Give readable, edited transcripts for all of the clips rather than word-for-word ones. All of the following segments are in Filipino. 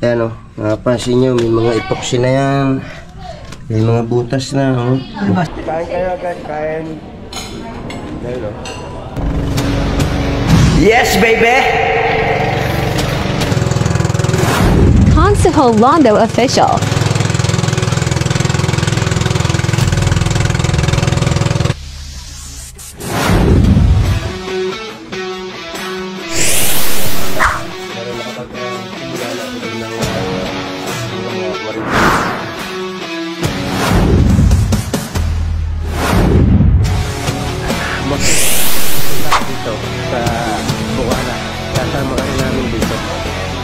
Ayan o, napansin nyo, may mga epoxy na yan. May mga butas na o. Kain kayo agad, kain. Ayan o. Yes, baby! Consejo Londo Official. Dito sa Bukana, kasama ka rin namin dito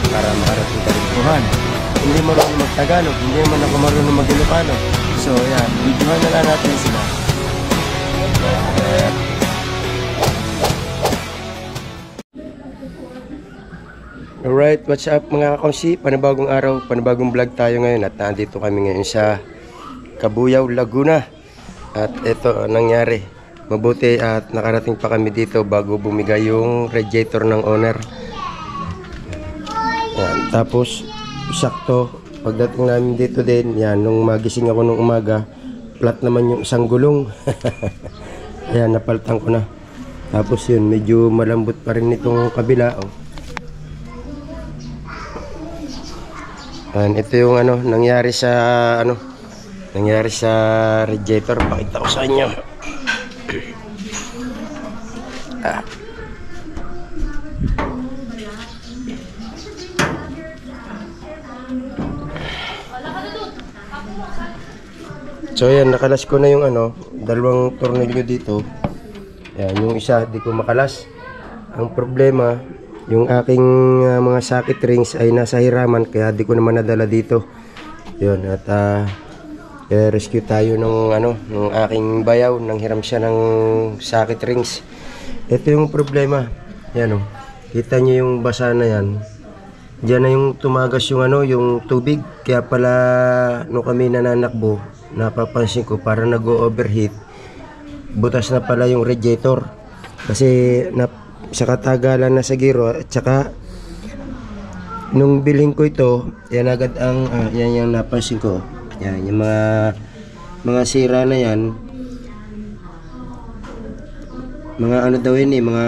para makarating ka rin. Hindi marunong mag-Tagalog, hindi naman ako marunong mag-Ilocano. So yan, videohan na lang natin sila. Alright, what's up mga kakonsi? Panibagong araw, panibagong vlog tayo ngayon at nandito kami ngayon sa Cabuyao, Laguna. At ito nangyari, mabuti at nakarating pa kami dito bago bumigay yung radiator ng owner. Yan, tapos sakto pagdating namin dito din, yan, nung magising ako nung umaga, flat naman yung isang gulong. Ayan, napalitan ko na. Tapos yun, medyo malambot pa rin itong kabila. Oh. Ayan, ito yung nangyari sa radiator. Pakita ko sa inyo. So yan, nakalas ko na yung dalawang tornilyo dito. Yan, yung isa di ko makalas. Ang problema, yung aking mga socket rings ay nasa hiraman kaya di ko naman nadala dito. Yun, at rescue tayo ng ng aking bayaw, nang hiram siya ng socket rings. Ito yung problema. Yan kita niyo yung basa na yan. Diyan na yung tumagas yung yung tubig. Kaya pala nung kami nananakbo, napapansin ko para nag-overheat, butas na pala yung radiator kasi sa katagalan na sa giro. At saka nung bilhin ko ito, yan agad ang yan yung napansin ko. Yan yung mga sira na yan, mga daw yun mga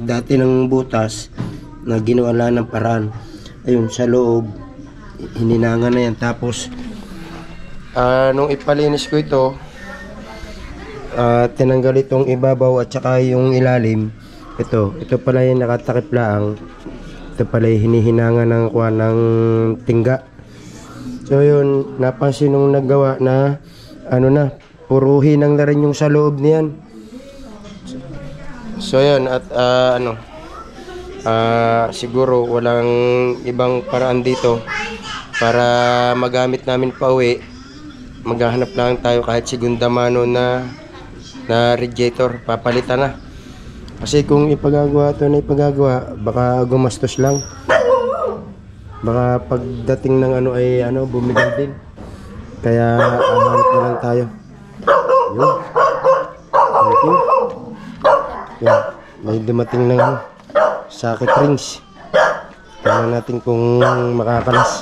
dati ng butas na ginawa ng paraan. Ayun, sa loob hininangan na yan. Tapos nung ipalinis ko ito, tinanggal itong ibabaw at saka yung ilalim. Ito pala yung nakatakip lang. Ito pala yung hinihinangan ng tingga. So yun, napansin nung naggawa na puruhin ang na rin yung sa loob niyan. So yun, at siguro walang ibang paraan dito para magamit namin pa uwi. Maghahanap lang tayo kahit segunda mano na radiator, papalitan na. Kasi kung ipagagawa ito na ipagagawa, baka gumastos lang. Baka pagdating ng ay bumigay din. Kaya hanap na lang tayo. Yun. Thank you. Yan, may dumating ng socket rings. Tingnan natin kung makakalas.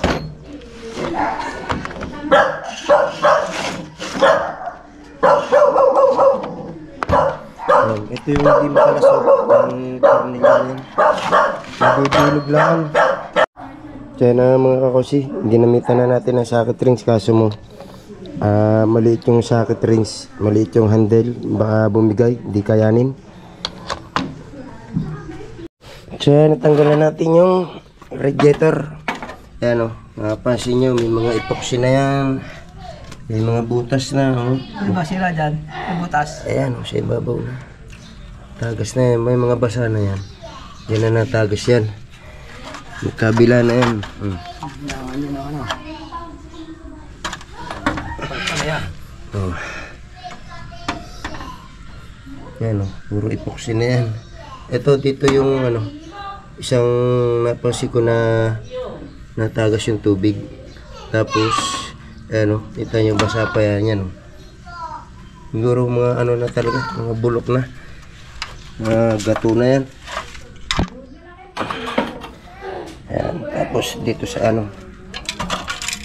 Ito yung hindi makalasok ng tornilyo yan. Nadudulog lang. Kaya na mga kakosi, ginamitan na natin ang socket rings. Kaso mo maliit yung socket rings, maliit yung handle, baka bumigay, di kayanin. So natanggalan natin yung radiator. Ayan napansin nyo, may mga epoxy na yan. May mga butas na. Ano ba sila dyan? May butas? Ayan sa ibabaw na. Tagas na yan. May mga basa na yan. Yan na natagas yan. May kabila na yan. Yan puro epoxy na yan. Ito dito yung isang napansin ko na natagas yung tubig. Tapos kita nyo basa pa yan. Siguro mga na talaga, mga bulok na. Mga gato na yan. Ayan, Tapos dito sa ano.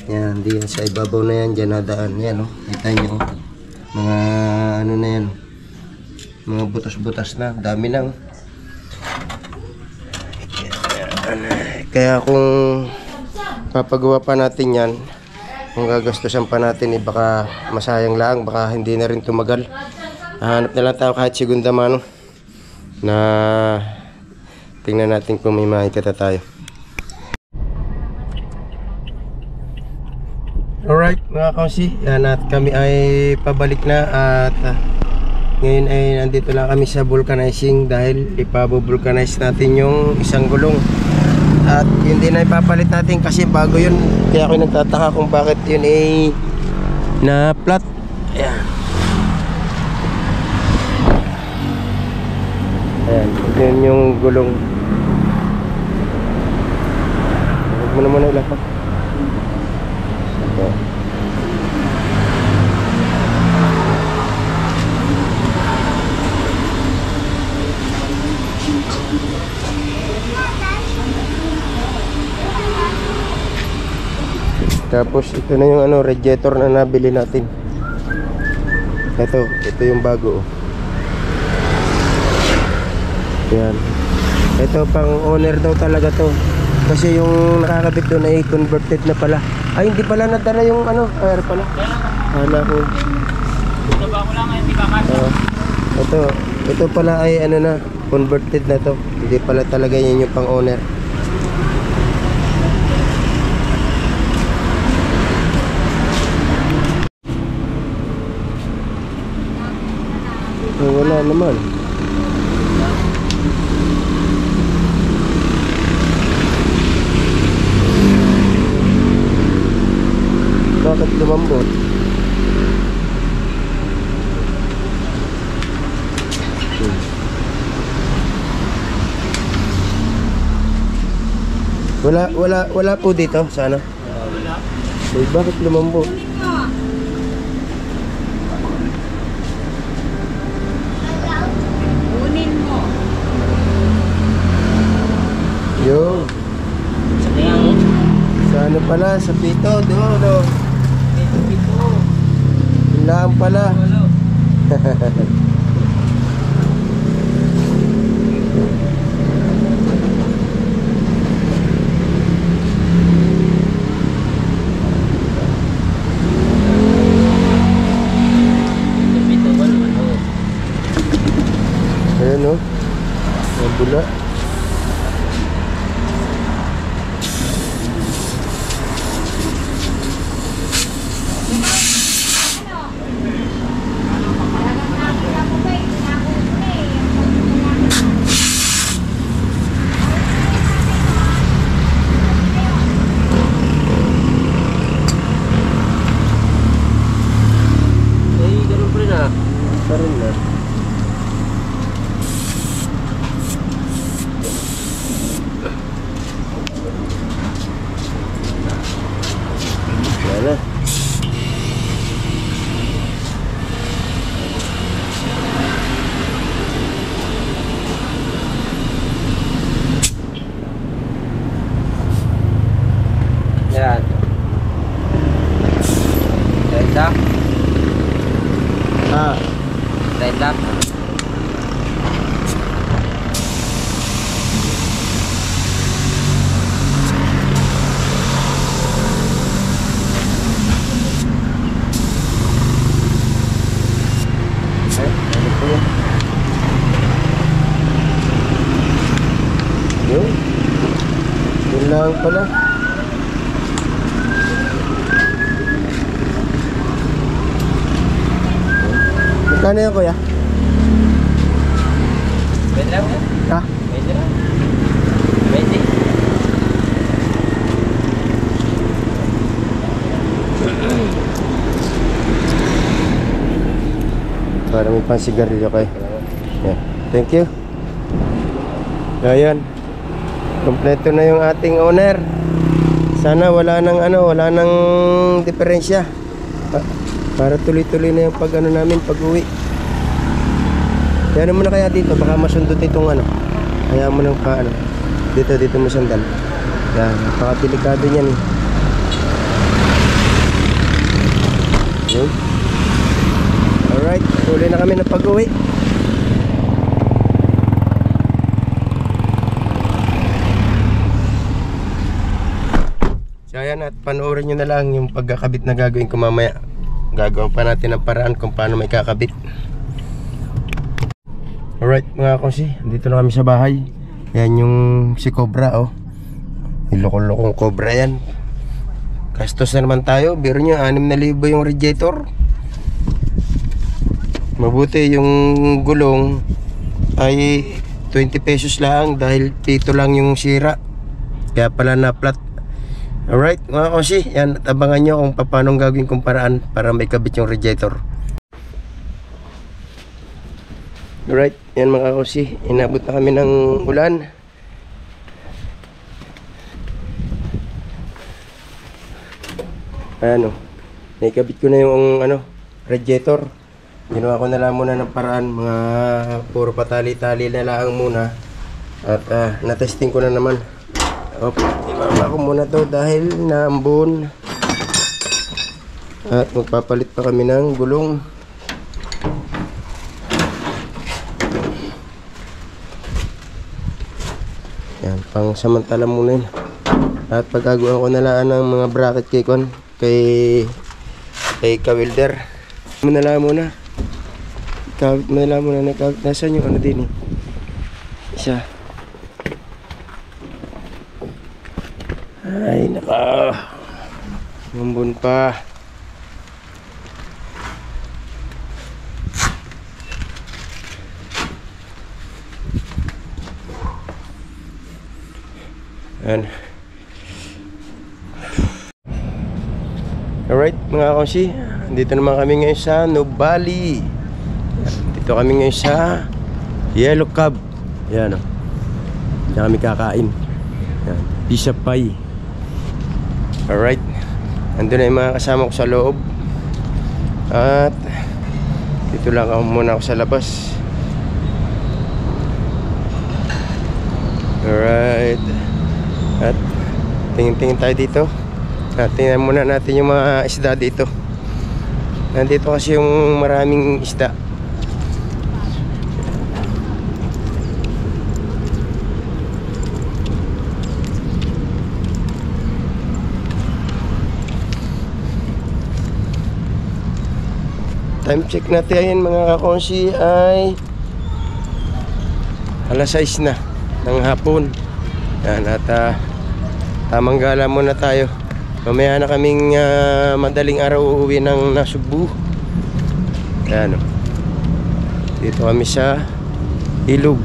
Yan, diyan sa ibabaw na yan, dyan nadaan. Yan, oh. Kita nyo, oh. Mga ano na yan. Mga butas-butas na. Dami nang. Kaya kung papagawa pa natin yan, kung gagastusan pa natin, baka masayang lang, baka hindi na rin tumagal. Hanap na lang tayo kahit segunda mano na tingnan natin kung may makikita tayo. Alright mga kausi, yan at kami ay pabalik na at ngayon ay nandito lang kami sa vulcanizing dahil ipabubulcanize natin yung isang gulong. At yun din ay papalit natin kasi bago yun, kaya ako nagtataka kung bakit yun ay na flat. Ayan. Ayan, yun yung gulong. Huwag mo naman ilapak. Ito. Tapos ito na yung ano, radiator na nabili natin. Ito yung bago. Yan. Ito pang owner daw talaga to. Kasi yung nakakabit doon ay converted na pala. Ay hindi pala nadala yung ano, air pala. Hala ko. Ito pala ay ano na, converted na to. Hindi pala talaga yan yung pang owner. Wala naman. Bakit lumambot? Wala po dito sana. Wala. Bakit lumambot? Yo. Sa ano pala? Sa pito. Doon. Pito. Lang pala. Ayan o. Ang bula. Parin na. Wala. Yan. Ganda. Right up. Yun lang pala. Magkano yan kuya? Pwede lang yan. Ha? Pwede lang. Pwede. Para may pansigarilyo kayo. Yeah. Thank you. Ayan. Kompleto na yung ating owner. Sana wala nang diferensya. Para tuloy-tuloy na yung namin pag-uwi. Kaya mo na kaya dito, baka masundot itong ano. Kaya mo nang dito mo sandal. Yan, napakadelikado niyan eh. Yun. Alright, tuloy na kami ng pag-uwi. So ayan, at panoorin nyo na lang yung pagkakabit na gagawin ko mamaya. Gagawin pa natin ang paraan kung paano may kakabit. Alright mga kosi, dito na kami sa bahay. Yan yung si Cobra oh. Ilokong-lokong Cobra yan. Gastos na naman tayo. Biro nyo 6,000 yung radiator. Mabuti yung gulong ay 20 pesos lang dahil pito lang yung sira. Kaya pala na flat. Alright mga kosi, yan, abangan nyo kung paano gagawin kong paraan para may kabit yung radiator. Alright, yan mga kosi, inabot na kami ng ulan. Ayan o, naikabit ko na yung radiator. Ginawa ko na lang muna ng paraan, mga puro patali-tali na lang muna. At natesting ko na naman. Ibaba ko muna to dahil naambon. At magpapalit pa kami ng gulong. Yan, pang samantala muna yun. At pagkagawa ko na lang ng mga bracket kay ka-welder. Muna lang muna. Kawit mo lang muna. Nasaan yung ano din eh? Isa. Ay, naka. Mambun pa. Ayan. Alright mga konsi, dito naman kami ngayon sa Nubali. Dito kami ngayon sa Yellow Cab. Ayan o. Diyan kami kakain. Ayan. Pizza pie. Alright. Andun na yung mga kasama ko sa loob. At dito lang ako muna ako sa labas. Alright. At tingin-tingin tayo dito. At tingnan muna natin yung mga isda dito. Nandito kasi yung maraming isda. Time check natin mga kakonsi ay alas 6 na ng hapon. Yan, at tamang gala muna tayo. Mamaya na kaming madaling araw uuwi ng Nasugbu. Yan o. Dito kami sa ilog.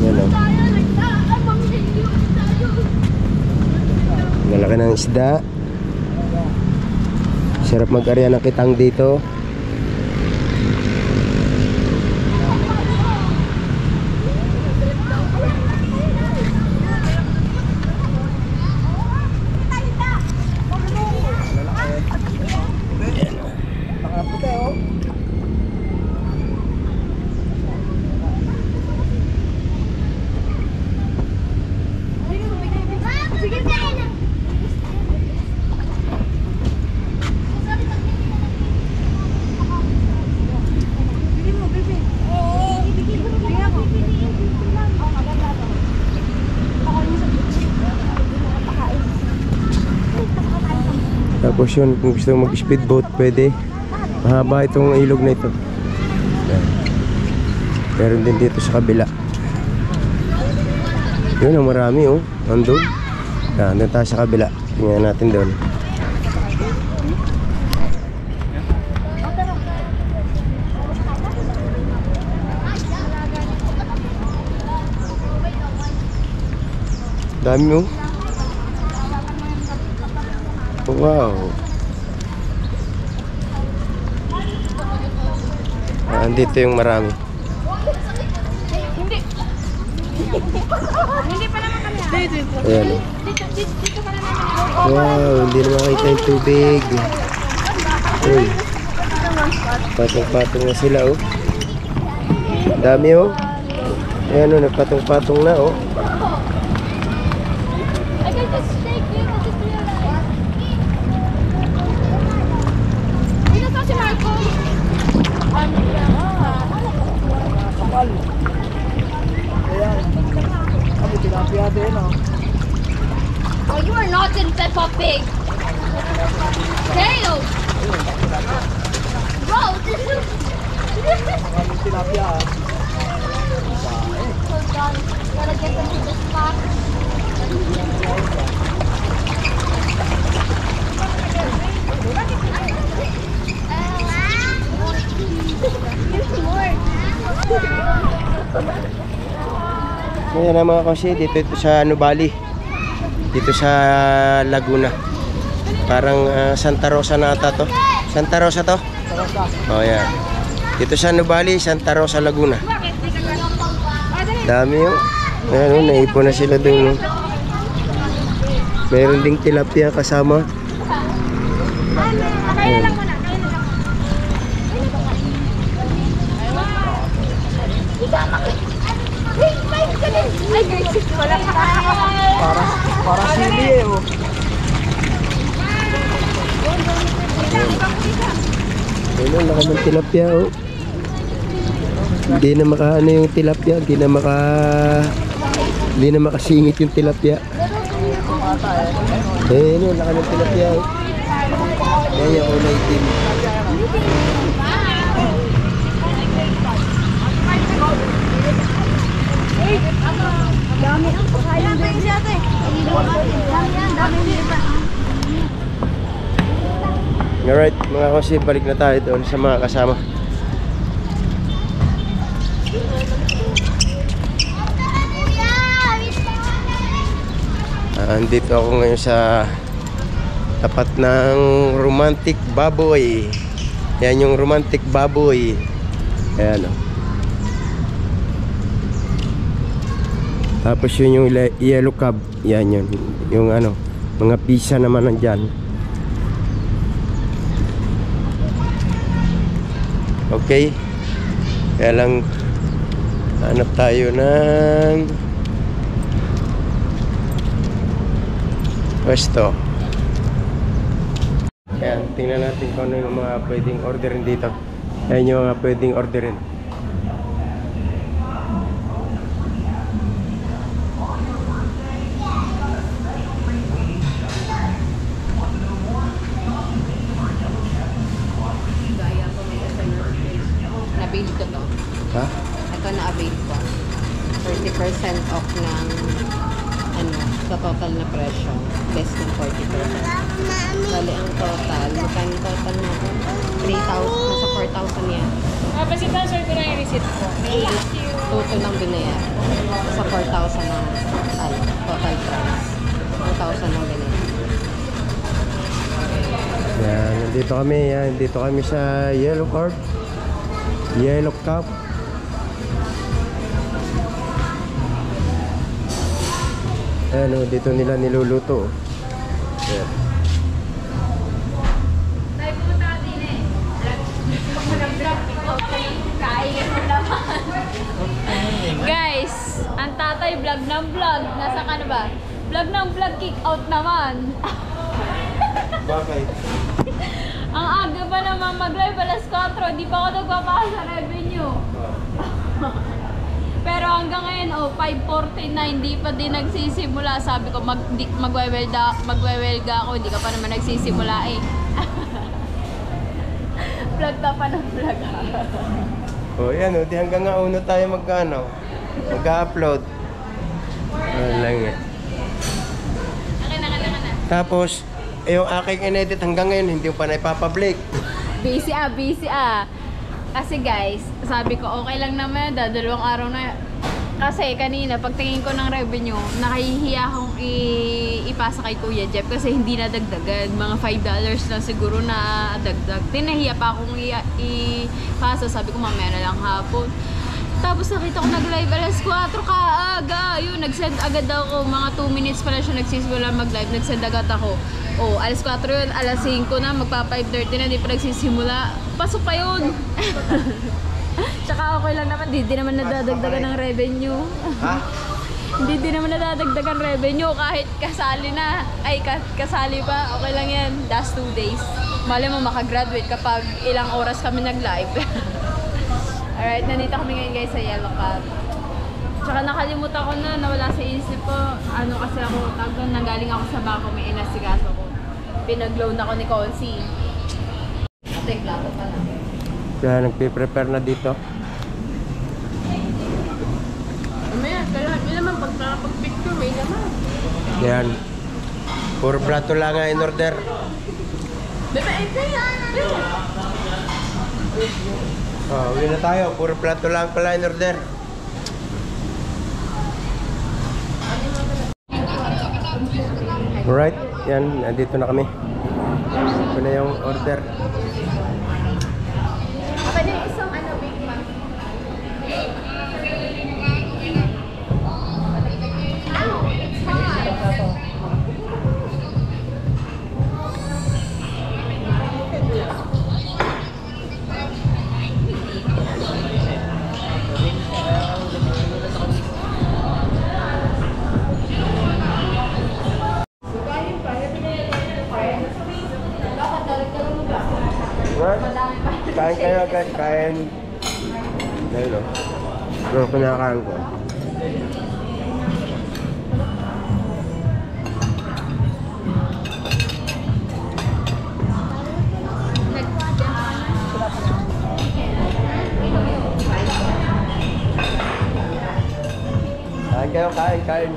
Yan o. Malaki ng isda. Sarap mag-arya ng kitang dito. Tapos yun, kung gusto mag speedboat pwede. Mahaba itong ilog na ito. Meron din dito sa kabila. Yun ang marami oh. Andun. Andun tayo sa kabila. Tingnan natin doon. Dami oh. Wow. Andito yung marami. Hindi. Hindi pa naman kami. Ayan o. Dito pa naman. Wow, hindi na makita yung tubig. Uy. Patong-patong na sila, oh. Dami, oh. Ayan, oh, nagpatong-patong na, oh. I can just shake you. I just realized. Dito sa si Marco. Kapal. Ayan. Kami tilapia din, oh. Oh, you are not in Peppa Pig. Tail. Bro, this is... Kami tilapia, ah. Hold on. Gotta get them to the spot. Ayan na mga kasi, dito ito sa Nubali. Dito sa Laguna. Parang Santa Rosa na ata to. Santa Rosa to? Oh, yan. Dito sa Nubali, Santa Rosa, Laguna. Dami yung. Ayan, oh, naipon na sila doon. Oh. Mayroon ding tilapia kasama. Ayan. Ay, guys, wala pa. Para sili, eh, oh. Ayun, laki ng tilapia, oh. Hindi na makaano yung tilapia, hindi na makasingit yung tilapia. Ayun, laki ng tilapia, oh. Kaya kulay itim. Dami ang pakain din siya, ate. Dami. Alright, mga kasi, balik na tayo doon sa mga kasama. Andito ako ngayon sa tapat ng Romantic Baboy. Yan yung Romantic Baboy. Ayan, oh. Tapos yun yung Yellow Cab. Yan yun. Yung ano, mga pizza naman nandyan. Okay. Kaya lang hanap tayo ng pwesto. Ayan, tingnan natin kung ano yung mga pwedeng orderin dito. Ayan yung mga pwedeng orderin. Na-avail ko to. Ha? Ito na-avail ko. 30% off ng ano, sa total na presyo. Less ng 40%. Bali ang total. Magkano yung total natin? 3,000. Nasa 4,000 yan. Kasi transfer ko na yung receipt ko. Total lang binayaran. Sa 4,000 ang total price. 2,000 ang binayaran. Yan, nandito kami. Yan, dito kami sa Yellow Card. Yellow Cup. Ayan, oh, dito nila niluluto. Ayan. Guys, ang tatay vlog ng vlog. Nasa ka na ba? Vlog ng vlog, kick out naman. Bakit? Ang aga pa naman mag-live, alas 4. Di pa ako nagpapaka sa revenue. Pero hanggang ngayon, 5:49, di pa din nagsisimula. Sabi ko, magwewelga ako, hindi ka pa naman nagsisimula eh. Vlog na pa ng vlog. Oh, yan, oh, di hanggang nga uno tayo mag-upload. Ano lang eh. Akin na. Tapos, yung aking in-edit hanggang ngayon, hindi ko pa na ipapublic. Busy ah. Kasi guys, sabi ko okay lang naman, dalawang araw na. Kasi kanina, pagtingin ko ng revenue, nakahihiya akong ipasa kay Kuya Jeff kasi hindi na dagdagan. Mga $5 lang siguro na dagdag. Tinahiya pa akong ipasa, sabi ko mamaya na lang hapon. Tapos nakita ko nag-live alas 4 kaaga. Yun, nag-send agad ako. Mga 2 minutes pala siya nagsisimula mag-live. Nag-send agad ako. Oh, alas 4 yun, alas 5 na, magpa 5:30 na, di pa nagsisimula. Pasok pa yun. Tsaka okay lang naman, di naman nadadagdagan ng revenue. Ha? Hindi naman nadadagdagan revenue kahit kasali na. Ay, kasali pa, okay lang yan. That's 2 days. Mali mo makagraduate kapag ilang oras kami nag-live. Alright, nandito kami ngayon guys sa Yellow Cat. Tsaka nakalimutan ko na, nawala sa isip ko. Ano kasi ako, nanggaling ako sa bako, may inasikaso ko. Pinag-loan ako ni Consi. Ate, plato pa lang. Kaya nagpe-prepare na dito. Mamaya, kaya naman pag-picture, may naman. Yan. Puro plato lang nga in order. Bebe, Oh, uwi na tayo. Puro plato lang pala in order. Alright, yan. Nandito na kami. Ito na yung order. Pwede isang ano, Big Mac. Alright. Kain kayo guys. Kain. Dahil o. Ito kinakain ko. Kain kayo. Kain.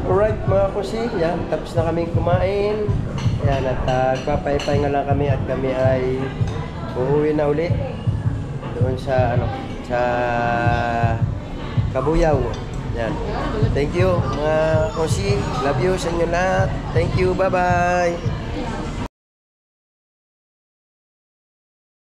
Alright mga kusi, yan, tapos na kaming kumain. Yan, at nagpapaypay nga lang kami at kami ay uuwi na uli doon sa ano, sa Kabuyaw. Yan. Thank you mga kusi. Love you sa inyo lahat. Thank you. Bye-bye.